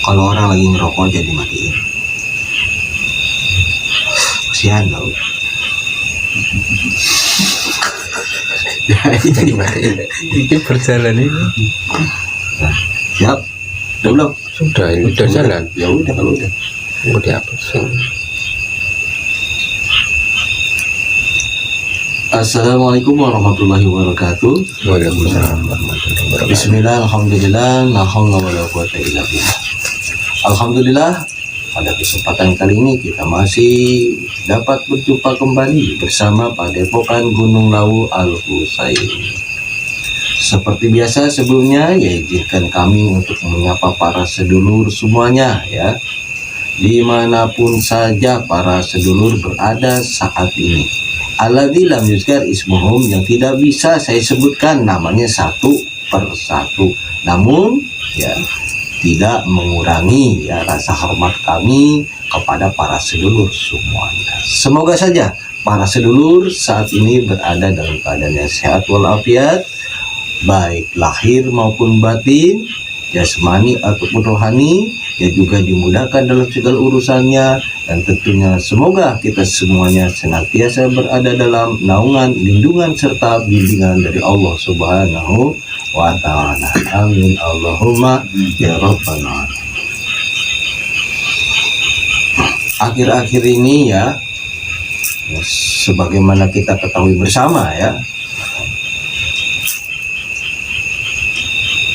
Kalau orang lagi ngerokok jadi matiin. Kasihan tau. Jadi matiin. Ini berjalan ini. Nah, siap? Udah belum? Sudah, ini udah jalan. Ya udah kalau udah. Udah hapus. Assalamualaikum warahmatullahi wabarakatuh. Waalaikumsalam warahmatullahi wabarakatuh. Bismillah, alhamdulillah, la haula wala quwwata illa billah. Alhamdulillah, pada kesempatan kali ini kita masih dapat berjumpa kembali bersama Padepokan Gunung Lawu Al-Husain. Seperti biasa sebelumnya, ya izinkan kami untuk menyapa para sedulur semuanya ya, dimanapun saja para sedulur berada saat ini. Alladzi lam yuzkar ismuhum, yang tidak bisa saya sebutkan namanya satu persatu, namun ya tidak mengurangi ya rasa hormat kami kepada para sedulur semuanya. Semoga saja para sedulur saat ini berada dalam keadaan yang sehat walafiat, baik lahir maupun batin, jasmani ataupun rohani, ya juga dimudahkan dalam segala urusannya, dan tentunya semoga kita semuanya senantiasa berada dalam naungan, lindungan serta bimbingan dari Allah Subhanahu wa ta'ala. Amin Allahumma ya rabbal alamin. Akhir-akhir ini ya, sebagaimana kita ketahui bersama ya,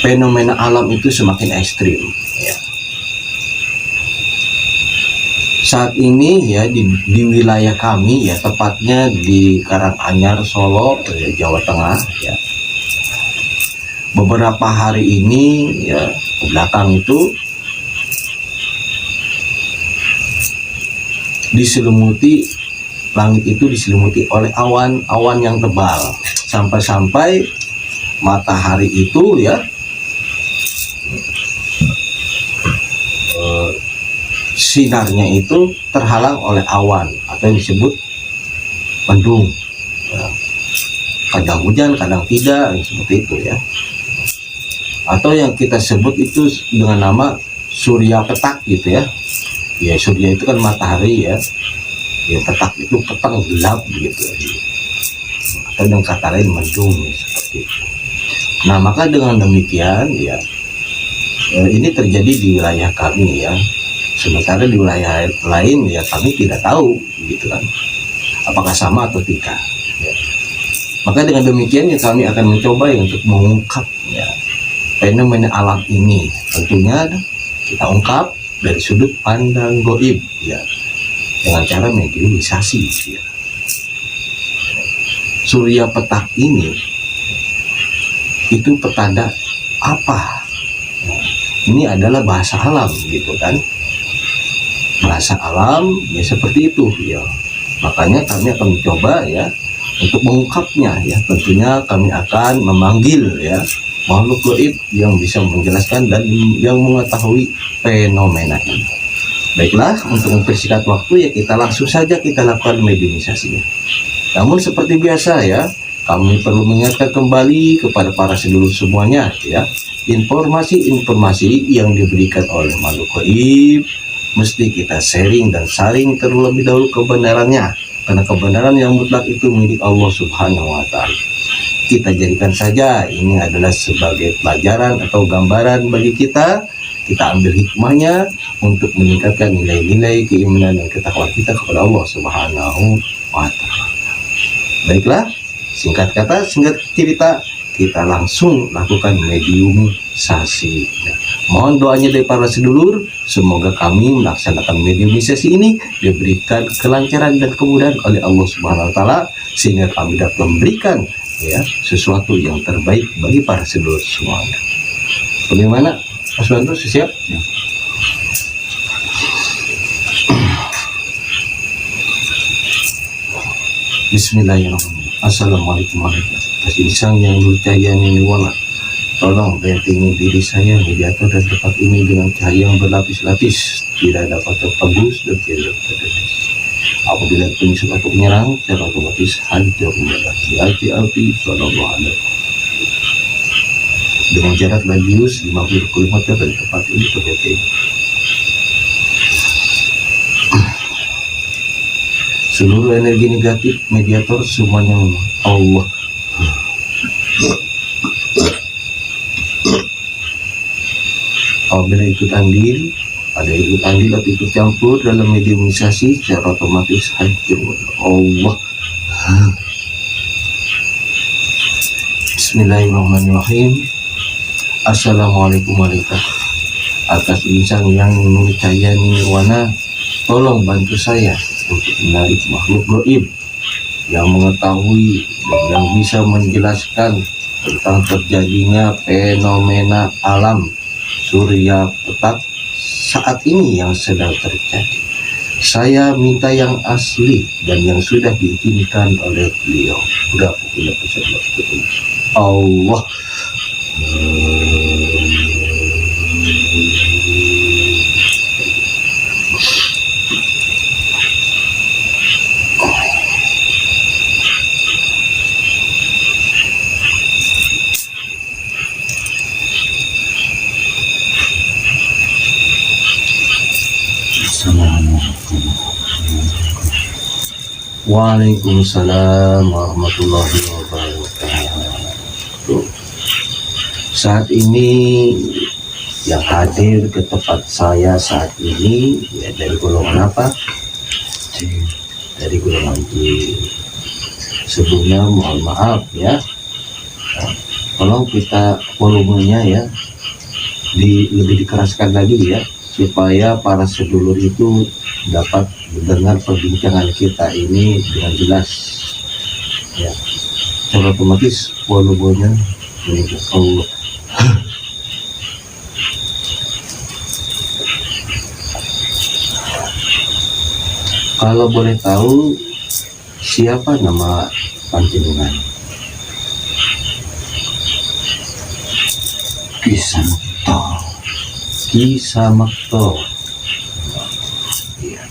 fenomena alam itu semakin ekstrim ya. Saat ini ya di wilayah kami ya, tepatnya di Karanganyar, Solo, ya, Jawa Tengah ya, beberapa hari ini ya ke belakang itu diselimuti, langit itu diselimuti oleh awan-awan yang tebal, sampai-sampai matahari itu ya sinarnya itu terhalang oleh awan atau yang disebut mendung ya. Kadang hujan, kadang tidak, seperti itu ya. Atau yang kita sebut itu dengan nama surya petak gitu ya. Ya surya itu kan matahari ya. Ya petak itu petang gelap gitu. Atau dengan kata lain mendung ya, seperti itu. Nah maka dengan demikian ya, ini terjadi di wilayah kami ya. Sementara di wilayah lain ya kami tidak tahu gitu kan, apakah sama atau tidak ya. Maka dengan demikian ya kami akan mencoba ya untuk mengungkap ya fenomena alam ini. Tentunya kita ungkap dari sudut pandang goib ya, dengan cara mediumisasi ya. Surya petak ini itu petanda apa? Nah, ini adalah bahasa alam gitu kan. Bahasa alam ya seperti itu ya. Makanya kami akan mencoba ya untuk mengungkapnya ya. Tentunya kami akan memanggil ya makhluk gaib yang bisa menjelaskan dan yang mengetahui fenomena ini. Baiklah, untuk mempersingkat waktu ya kita langsung saja kita lakukan mediumisasinya. Namun seperti biasa ya, kami perlu mengingatkan kembali kepada para sedulur semuanya ya, informasi-informasi yang diberikan oleh makhluk gaib mesti kita sharing dan saring terlebih dahulu kebenarannya, karena kebenaran yang mutlak itu milik Allah Subhanahu wa ta'ala. Kita jadikan saja ini adalah sebagai pelajaran atau gambaran bagi kita. Kita ambil hikmahnya untuk meningkatkan nilai-nilai keimanan dan ketakwaan kita kepada Allah Subhanahu wa ta'ala. Baiklah, singkat kata, singkat cerita, kita langsung lakukan mediumisasi. Mohon doanya dari para sedulur, semoga kami melaksanakan mediumisasi ini diberikan kelancaran dan kemudahan oleh Allah Subhanahu wa ta'ala, sehingga kami dapat memberikan ya sesuatu yang terbaik bagi para sedulur semuanya. Bagaimana Mas Bantu, siap? Ya. Bismillahirrahmanirrahim. Assalamualaikum warahmatullahi wabarakatuh. Insang yang bercahaya ini wala, tolong bentengi diri saya mediator dan tempat ini dengan cahaya yang berlapis-lapis, tidak dapat tertembus dan tidak terdeteksi. Apabila penyusup atau menyerang, secara otomatis hancur menjadi api sallallahu alaihi wasallam. Dengan jarak radius 50 km dari tempat ini terdeteksi. Seluruh energi negatif mediator semuanya Allah. Apabila ikut andil, ada ikut andil atau ikut campur dalam mediumisasi, secara otomatis hancur Allah. Bismillahirrahmanirrahim. Assalamualaikum warahmatullahi. Atas insan yang percaya nirwana, tolong bantu saya untuk menarik makhluk gaib yang mengetahui dan yang bisa menjelaskan tentang terjadinya fenomena alam surya petak saat ini yang sedang terjadi. Saya minta yang asli dan yang sudah diizinkan oleh beliau. Allah. Waalaikumsalam warahmatullahi wabarakatuh. Saat ini yang hadir ke tempat saya saat ini ya dari golongan apa? Dari golongan Jin. Sebelumnya mohon maaf ya. Tolong kita volumenya ya lebih dikeraskan lagi ya, supaya para sedulur itu dapat mendengar perbincangan kita ini dengan jelas ya. Secara otomatis volumenya meningkat. Allah. Kalau boleh tahu siapa nama panjenengan? Kisamakto. Ya.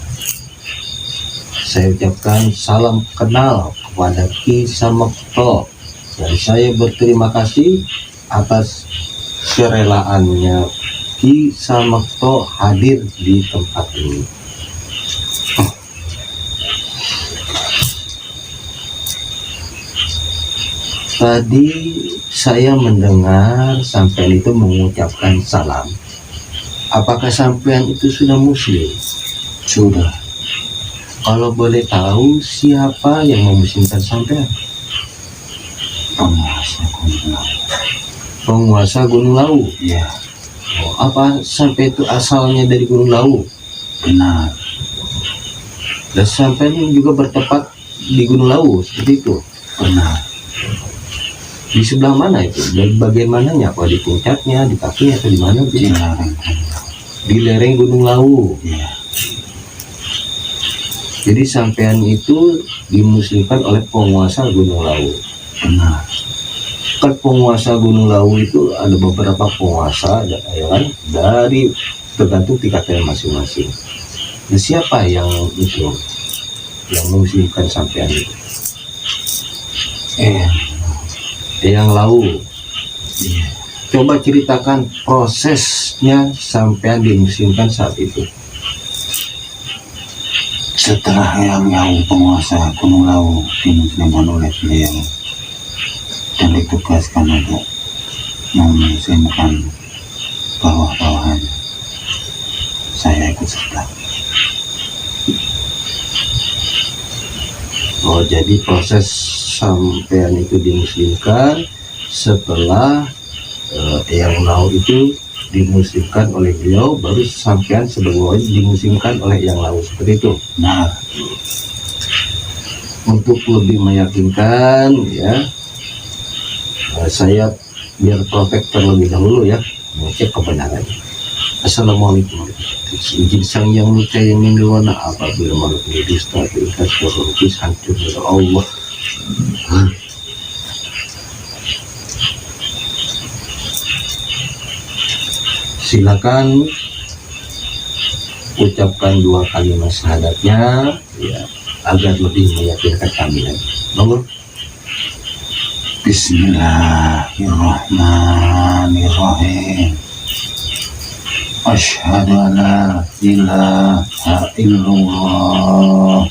Saya ucapkan salam kenal kepada Kisamakto dan saya berterima kasih atas kerelaannya Kisamakto hadir di tempat ini. Tadi saya mendengar sampean itu mengucapkan salam. Apakah sampean itu sudah muslim? Sudah. Kalau boleh tahu siapa yang memuslimkan sampean? Penguasa Gunung Lawu. Penguasa Gunung Lawu. Ya, Oh, apa sampai itu asalnya dari Gunung Lawu? benar. Dan sampean juga bertempat di Gunung Lawu seperti itu? Benar. Di sebelah mana itu? Dan bagian mananya? Apa di puncaknya, di kakinya, atau di mana? Di lereng Gunung Lawu. Di lereng Gunung Lawu. Ya, Jadi sampean itu dimuslimkan oleh penguasa Gunung Lawu. benar. Kan penguasa Gunung Lawu itu ada beberapa penguasa ya kan, dari tergantung tingkatnya masing-masing. Nah, siapa yang itu yang memuslimkan sampean itu? Yang Lawu. Iya. Coba ceritakan prosesnya sampean dimuslimkan saat itu. Setelah yang penguasa Gunung Lawu dimuslimkan oleh beliau dan ditugaskan untuk memuslimkan bawah-bawahannya, saya ikut serta. Oh, jadi proses sampean itu dimuslimkan setelah yang Lawu itu dimuslimkan oleh beliau, baru sampean sebagai dimuslimkan oleh yang Lawu seperti itu. Nah, Untuk lebih meyakinkan ya, saya biar praktek terlebih dahulu ya, mengecek kebenarannya. Assalamualaikum warahmatullahi wabarakatuh. Izin sang yang luca yang nirwana, apabila makhluk ini dusta diikat terlukis hancur oleh Allah. Silakan ucapkan 2 kalimat syahadatnya ya, agar lebih meyakinkan kami lagi. Monggo. Bismillahirrahmanirrahim. Asyhadu an la ilaha illallah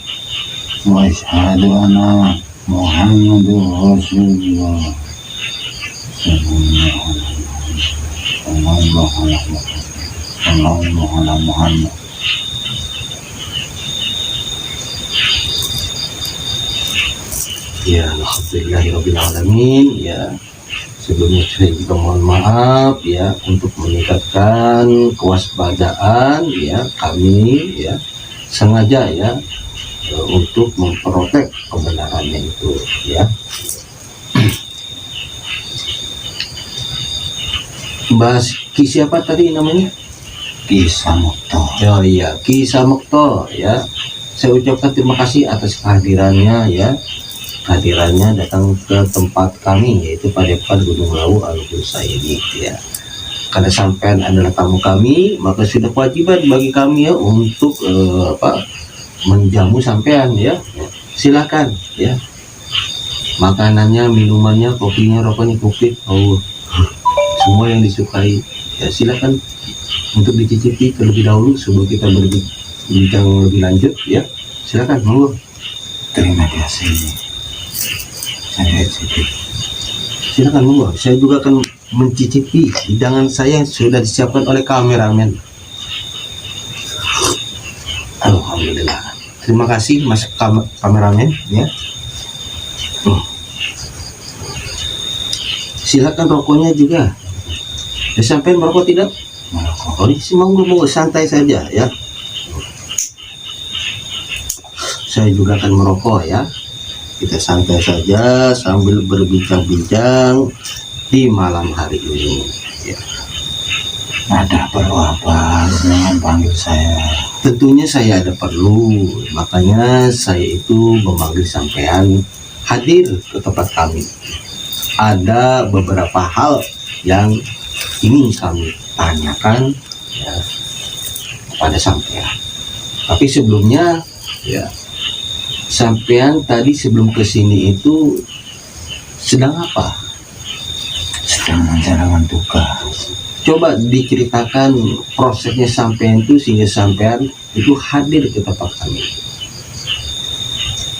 wa asyhadu anna Muhammadur Rasulullah sallallahu alaihi Muhammad. Ya, alhamdulillahirobbilalamin. Ya, sebelumnya saya juga mohon maaf ya untuk meningkatkan kewaspadaan ya kami ya sengaja ya untuk memprotek kebenarannya itu ya. Bahas Ki siapa tadi namanya? Ki Samukto. Oh iya, Ki Samukto ya. Saya ucapkan terima kasih atas kehadirannya ya. Kehadirannya datang ke tempat kami yaitu Padepokan Gunung Lawu Al-Qudsah ini ya. Karena sampean adalah tamu kami, maka sudah kewajiban bagi kami ya untuk menjamu sampean ya. Silakan ya. Makanannya, minumannya, kopinya, rokoknya, kopi, semua yang disukai ya silakan untuk dicicipi terlebih dahulu sebelum kita berbincang lebih lanjut ya. Silakan monggo. Terima kasih. Saya cicip. Silakan monggo. Saya juga akan mencicipi hidangan saya yang sudah disiapkan oleh kameramen. Alhamdulillah. Terima kasih Mas kameramen ya. Silakan rokoknya juga. Ya, sampai merokok tidak? Merokok. Oh, ini monggo santai saja ya. Saya juga akan merokok ya. Kita santai saja sambil berbincang-bincang di malam hari ini ya. Ada perlu apa dengan panggil saya? Tentunya saya ada perlu, makanya saya itu memanggil sampean hadir ke tempat kami. Ada beberapa hal yang ingin kami tanyakan ya, kepada sampean. Tapi sebelumnya ya, sampean tadi sebelum kesini itu sedang apa? Sedang menjalankan tugas. Coba diceritakan prosesnya sampean itu sehingga sampean itu hadir ke tempat kami.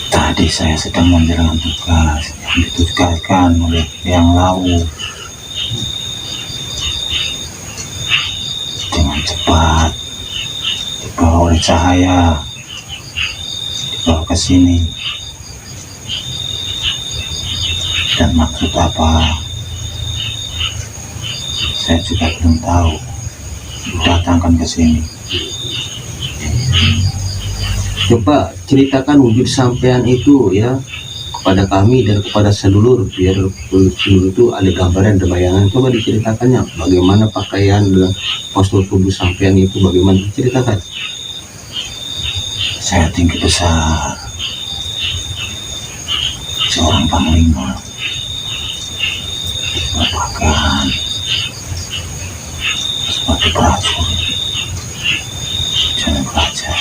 Tadi saya sedang menjalankan tugas yang ditugaskan oleh yang Lawu. Dengan cepat dibawa oleh cahaya, dibawa ke sini. Dan maksud apa? Saya juga belum tahu. Datangkan ke sini. Coba ceritakan wujud sampean itu ya kepada kami dan kepada seluruh, biar seluruh itu ada gambaran dan bayangan. Coba diceritakannya bagaimana pakaian dan postur tubuh sampean itu, bagaimana diceritakan. Saya tinggi besar, seorang panglima, berpakaian seperti prajurit, jangan pelajar.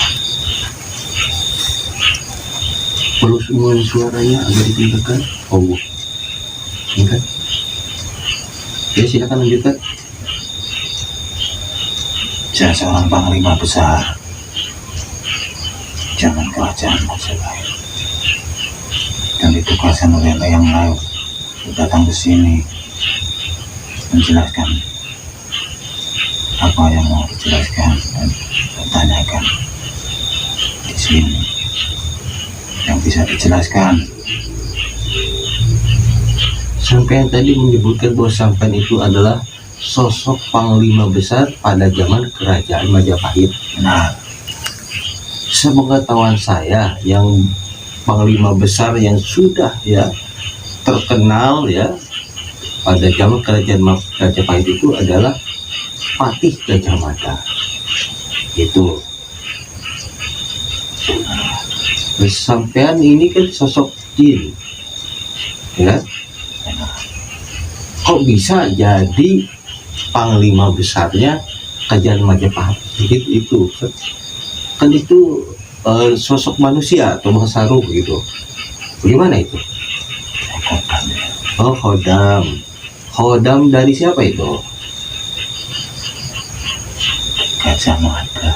Perlu semua suaranya agak ditingkatkan. Oh, tingkat. Ya silakan lanjutkan. Saya seorang panglima besar, jangan kerajaan Majapahit, dan ditugaskan oleh Yang Lawu datang ke sini menjelaskan apa yang mau dijelaskan dan ditanyakan di sini. Yang bisa dijelaskan, Sampean tadi menyebutkan bahwa sampean itu adalah sosok panglima besar pada zaman kerajaan Majapahit. benar. Sepengetahuan saya, yang panglima besar yang sudah ya terkenal ya pada zaman kerajaan Majapahit itu adalah Patih Gajah Mada. Itu. Terus sampean ini kan sosok jin, ya? Kok bisa jadi panglima besarnya kerajaan Majapahit itu? Kan itu sosok manusia atau makhluk gitu. Bagaimana itu? Oh, khodam. Khodam dari siapa itu? Gajah Mada.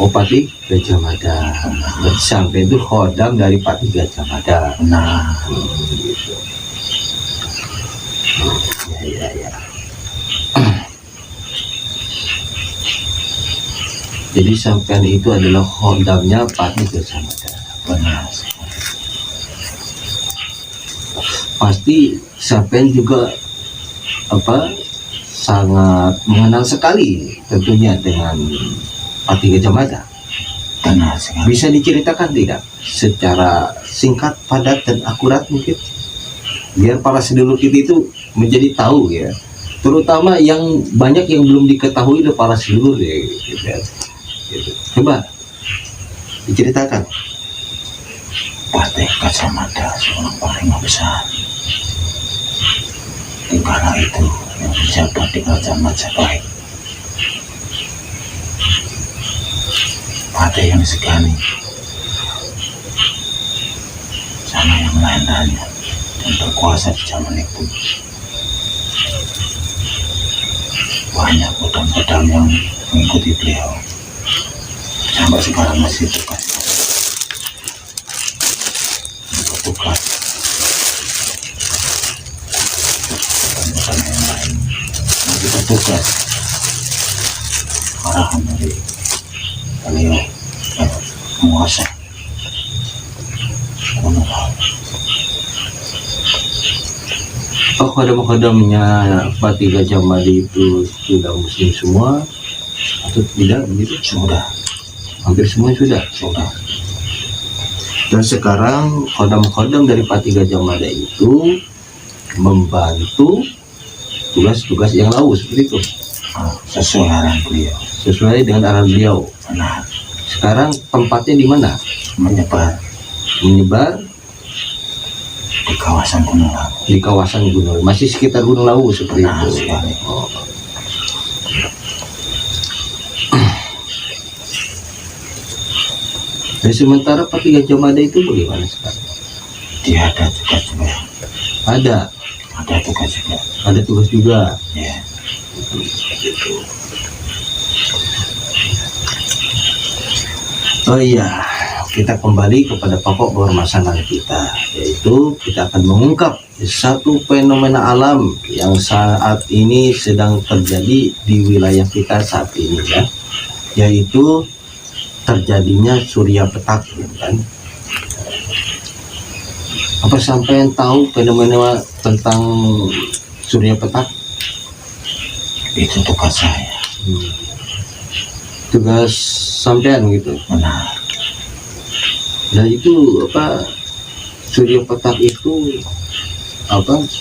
Pati Gajah Mada. Berarti sampean itu khodam dari Pati Gajah Mada. Nah, Gitu. Ya. Jadi sampean itu adalah khodamnya Pati Gajah Mada. benar. Pasti sampean juga sangat mengenal sekali tentunya dengan Pati Gajah Mada. Benar sekali. Bisa diceritakan tidak secara singkat, padat dan akurat mungkin, biar para sedulur kita itu menjadi tahu ya, terutama yang banyak yang belum diketahui oleh para sedulur ya, gitu. Coba diceritakan. Pati Gajah Mada seorang panglima besar. Di kala itu yang menjabat di kerajaan Majapahit, Pati yang disegani sama yang lain-lainnya dan berkuasa di zaman itu. Banyak pedang-pedang yang mengikuti beliau sampai sekarang masih bertugas dan yang lain masih bertugas arahan dari beliau menguasai gunung laut. Khodam-khodamnya Pati Gajah Mada itu sudah muslim semua atau tidak begitu? Sudah. Hampir semua sudah. Dan sekarang khodam-khodam dari Pati Gajah Mada itu membantu tugas-tugas yang lain seperti itu, Sesuai arahan beliau. sesuai dengan arahan beliau. Benar. Sekarang tempatnya di mana? Menyebar Menyebar di kawasan gunung laut. di kawasan gunung, masih sekitar Gunung Lawu seperti Benar itu. sekali. Oh. Dan sementara Pati Gajah Mada itu bagaimana sekarang? Dia ada tugas juga. Ada tugas juga. Ya. Oh iya, kita kembali kepada pokok permasalahan kita, yaitu kita akan mengungkap satu fenomena alam yang saat ini sedang terjadi di wilayah kita saat ini ya, yaitu terjadinya surya petak, gitu kan. Apa sampai tahu fenomena tentang surya petak? Itu tugas saya. Tugas sampean gitu. Benar. Dan itu surya petak itu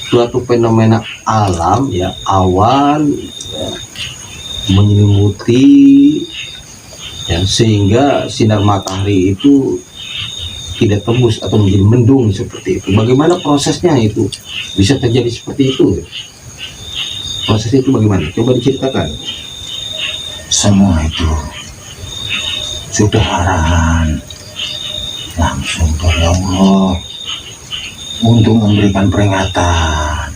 suatu fenomena alam ya, awan ya, menyelimuti ya, sehingga sinar matahari itu tidak tembus atau menjadi mendung seperti itu. Bagaimana prosesnya itu bisa terjadi seperti itu? Prosesnya itu bagaimana? Coba diceritakan. Semua itu sudah arahan langsung dari Allah untuk memberikan peringatan,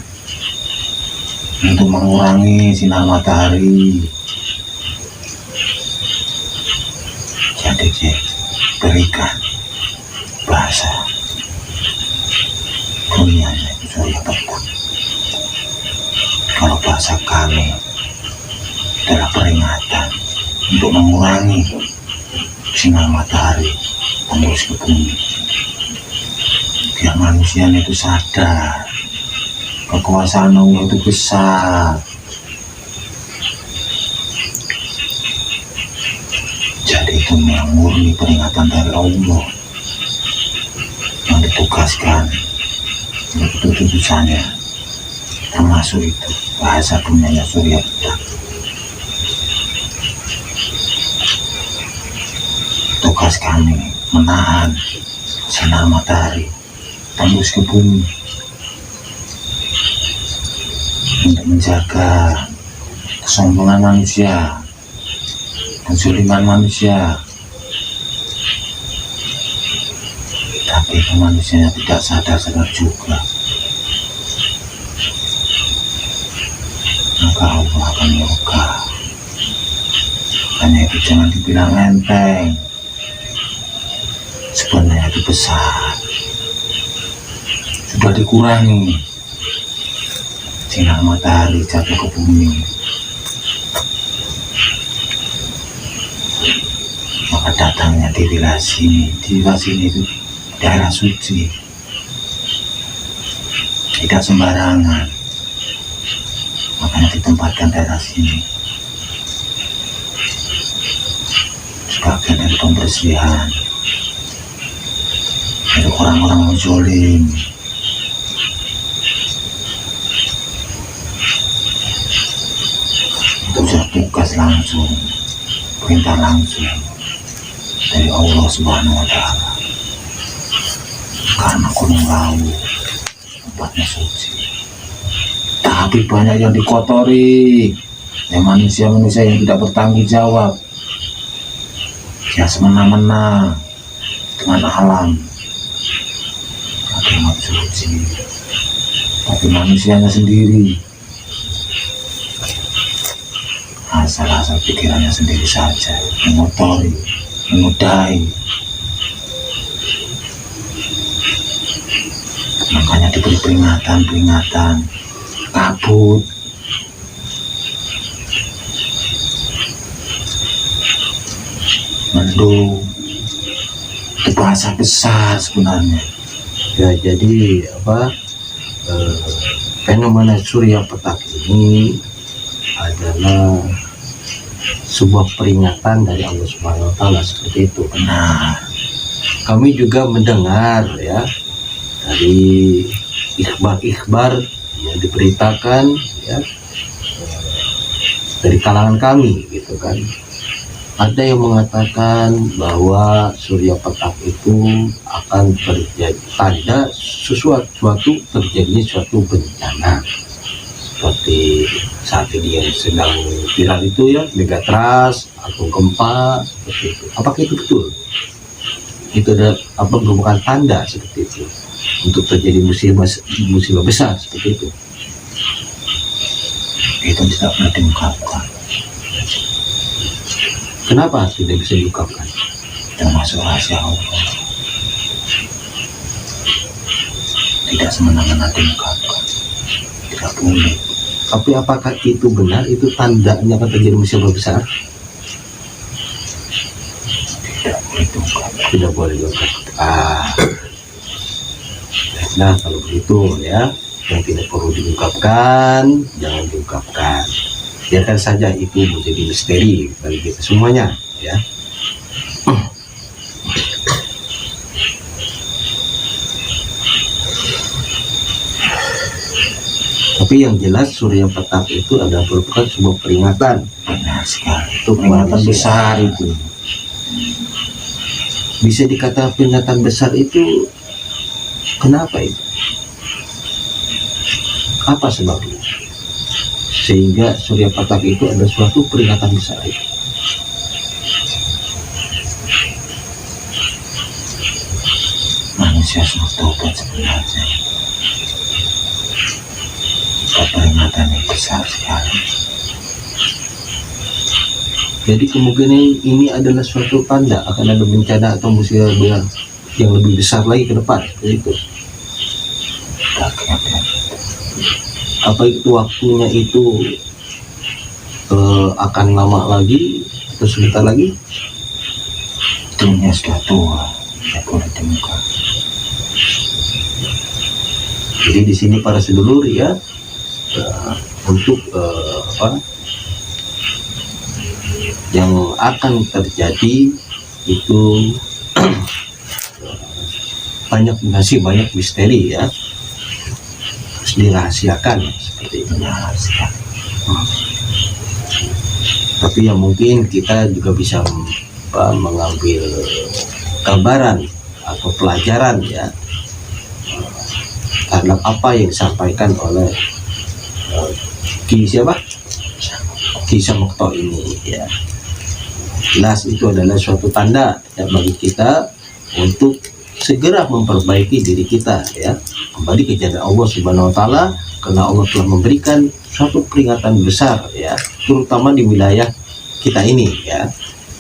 untuk mengurangi sinar matahari. Jadi berikan bahasa dunianya itu surya petak. Kalau bahasa kami adalah peringatan untuk mengurangi sinar matahari tembus ke bumi, biar manusia itu sadar kekuasaan Allah itu besar. Jadi itu yang murni peringatan dari Allah yang ditugaskan untuk tujuannya, termasuk itu bahasa dunianya surya petak. Tugas kami menahan sinar matahari tembus ke bumi untuk menjaga kesombongan manusia, kezaliman manusia. Tapi itu manusia tidak sadar juga, maka Allah akan murka Makanya itu jangan dibilang enteng, sebenarnya itu besar. Sudah dikurangi sinar matahari jatuh ke bumi, maka datangnya di wilayah sini. Di wilayah sini itu daerah suci, tidak sembarangan, makanya ditempatkan daerah sini sebagian dari pembersihan dari orang-orang yang zalim. Itu sudah tugas langsung, perintah langsung dari Allah Subhanahu wa Ta'ala. Karena Gunung Lawu tempatnya suci, tapi banyak yang dikotori, ya manusia-manusia yang tidak bertanggung jawab, ya semena-mena dengan alam. Agama suci, tapi manusianya sendiri asal-asal pikirannya sendiri saja, mengotori, menodai. Makanya diberi peringatan, kabut. Mendung, itu bahasa besar sebenarnya. Ya, jadi fenomena surya petak ini adalah sebuah peringatan dari Allah Subhanahu wa Ta'ala, seperti itu. Benar. Kami juga mendengar ya dari ikhbar-ikhbar yang diberitakan ya dari kalangan kami gitu kan. Ada yang mengatakan bahwa surya petak itu akan terjadi tanda suatu terjadinya suatu bencana, seperti saat ini yang sedang viral itu ya, megatrust atau gempa seperti itu. Apakah itu betul? Itu ada merupakan tanda seperti itu untuk terjadi musibah besar seperti itu. Itu tidak pernah diungkapkan, Kenapa tidak bisa diungkapkan? termasuk rahasia Allah. Tidak semena-mena diungkapkan, tidak boleh. Tapi apakah itu benar? Itu tandanya akan terjadi musibah besar? Tidak boleh diungkapkan. Tidak boleh diungkapkan. Nah, kalau begitu ya, yang tidak perlu diungkapkan jangan diungkapkan. Biarkan saja itu menjadi misteri bagi kita semuanya ya. Tapi yang jelas surya petak itu adalah merupakan sebuah peringatan. Benar sekali, itu peringatan besar itu. Bisa dikatakan peringatan besar itu kenapa itu? Apa sebabnya? Sehingga surya petak itu ada suatu peringatan besar itu. Manusia sudah tobat sebenarnya. Peringatan yang besar sekali. Jadi kemungkinan ini adalah suatu tanda akan ada bencana atau musibah yang lebih besar lagi ke depan, seperti itu. Apa itu waktunya itu akan lama lagi atau sebentar lagi? Dunia sudah tua, tidak boleh dimuka. Jadi di sini para sedulur ya, untuk yang akan terjadi itu masih banyak misteri ya, harus dirahasiakan seperti itu. Tapi yang mungkin kita juga bisa mengambil gambaran atau pelajaran ya terhadap apa yang disampaikan oleh Ki Samokto ini ya. Jelas itu adalah suatu tanda ya bagi kita untuk segera memperbaiki diri kita ya, kembali ke jalan Allah Subhanahu wa Ta'ala, karena Allah telah memberikan suatu peringatan besar ya, terutama di wilayah kita ini ya,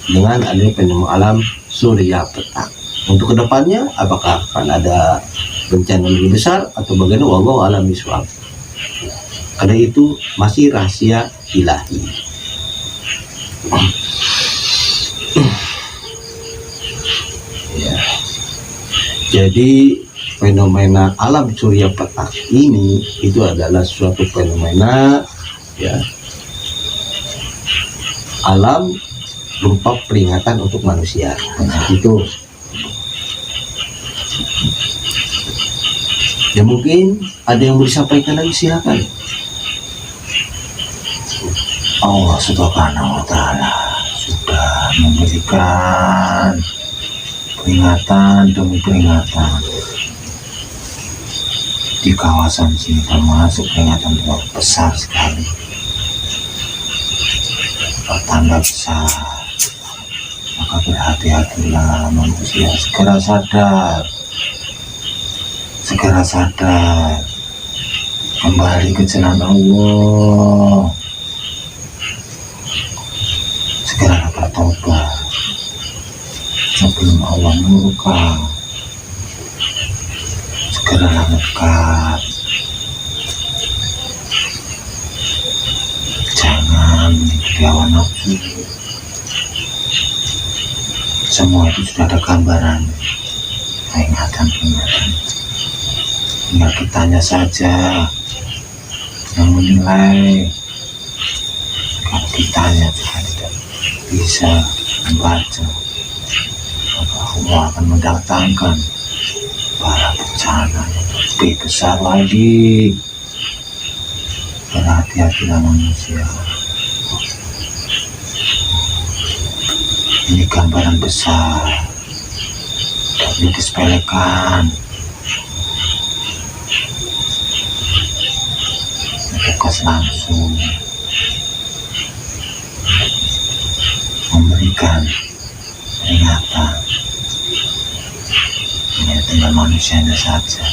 dengan adanya fenomena alam surya petak. Untuk kedepannya apakah akan ada bencana lebih besar atau bagaimana, wallahu a'lam bishawab. Karena itu masih rahasia ilahi. Ya. Jadi fenomena alam surya petak ini itu adalah suatu fenomena ya, alam berupa peringatan untuk manusia. Itu ya, mungkin ada yang mau disampaikan lagi, silakan. Allah Subhanahu wa Ta'ala sudah memberikan peringatan demi peringatan di kawasan sini, termasuk peringatan besar sekali, pertanda besar. Maka berhati-hatilah manusia, segera sadar, kembali ke jalan Allah, segera bertobat sebelum Allah murka, segera mendekat, jangan mengikuti hawa nafsu. Semua itu sudah ada gambaran, peringatan. Tinggal kitanya saja yang menilai. Kalau kitanya juga tidak bisa membaca, maka Allah akan mendatangkan para bencana yang lebih besar lagi. Berhati-hatilah manusia. Ini gambaran besar, tidak boleh disepelekan. Tugas langsung memberikan peringatan. Ini tinggal manusianya saja.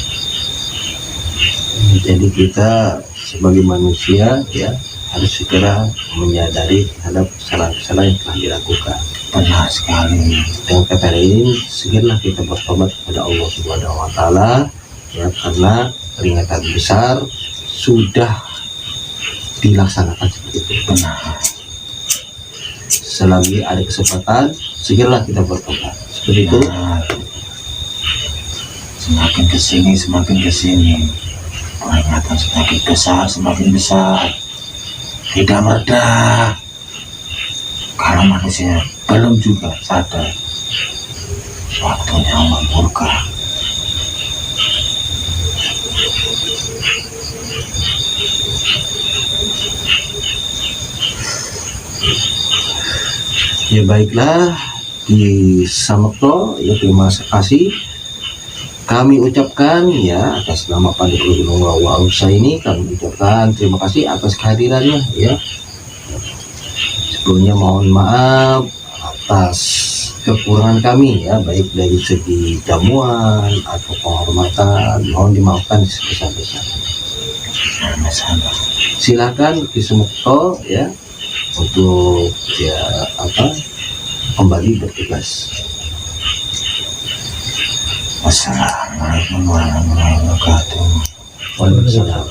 Jadi kita sebagai manusia ya harus segera menyadari terhadap kesalahan-kesalahan yang telah dilakukan. Benar sekali. Dengan kata lain, segeralah kita bertobat kepada Allah Subhanahu wa Ta'ala ya, karena peringatan besar sudah dilaksanakan seperti itu. Benar. Selagi ada kesempatan, segeralah kita bertobat. Seperti itu. Benar. Semakin kesini, peringatan semakin besar, tidak mereda. Kalau manusia belum juga sadar, waktunya Allah murka. Ya baiklah, di Samekto ya, terima kasih kami ucapkan ya atas nama Panitia Gunung Rawa Ausa ini, kami ucapkan terima kasih atas kehadirannya ya. Sebelumnya mohon maaf atas kekurangan kami ya, baik dari segi jamuan atau penghormatan, mohon dimaafkan sebesar-besarnya. Silakan di Samekto ya untuk ya kembali bertugas. Wassalamualaikum warahmatullahi wabarakatuh. Waalaikumsalam.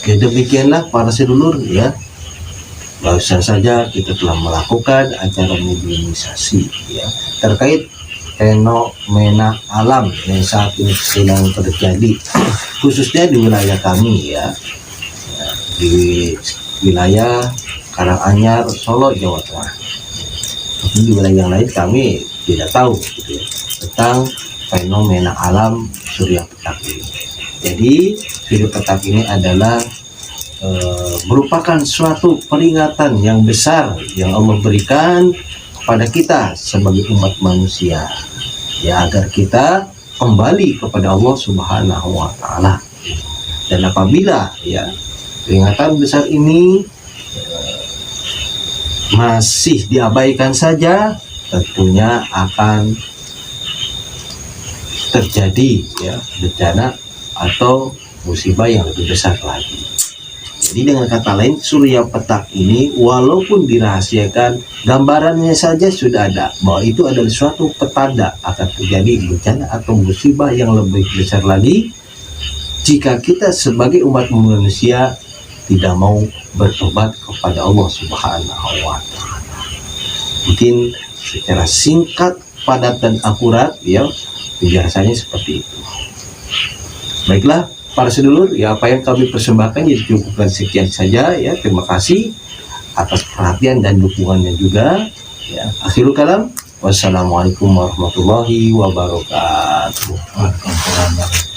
Oke, demikianlah para sedulur ya. Barusan saja kita telah melakukan acara mediumisasi ya terkait fenomena alam yang saat ini sedang terjadi, khususnya di wilayah kami ya, di wilayah Karanganyar, Solo, Jawa Tengah. Tapi di wilayah yang lain kami tidak tahu gitu ya, tentang fenomena alam surya petak ini. Jadi surya petak ini adalah merupakan suatu peringatan yang besar yang Allah berikan kepada kita sebagai umat manusia ya, agar kita kembali kepada Allah Subhanahu wa Ta'ala. Dan apabila ya peringatan besar ini masih diabaikan saja, tentunya akan terjadi ya bencana atau musibah yang lebih besar lagi. Jadi dengan kata lain, surya petak ini walaupun dirahasiakan, gambarannya saja sudah ada bahwa itu adalah suatu petanda akan terjadi bencana atau musibah yang lebih besar lagi jika kita sebagai umat manusia tidak mau bertobat kepada Allah Subhanahu wa Ta'ala. Mungkin secara singkat, padat dan akurat ya penjelasannya seperti itu. Baiklah para sedulur, ya apa yang kami persembahkan jadi cukupkan sekian saja ya. Terima kasih atas perhatian dan dukungannya juga ya. Akhirul kalam, wassalamualaikum warahmatullahi wabarakatuh. Waalaikumsalam.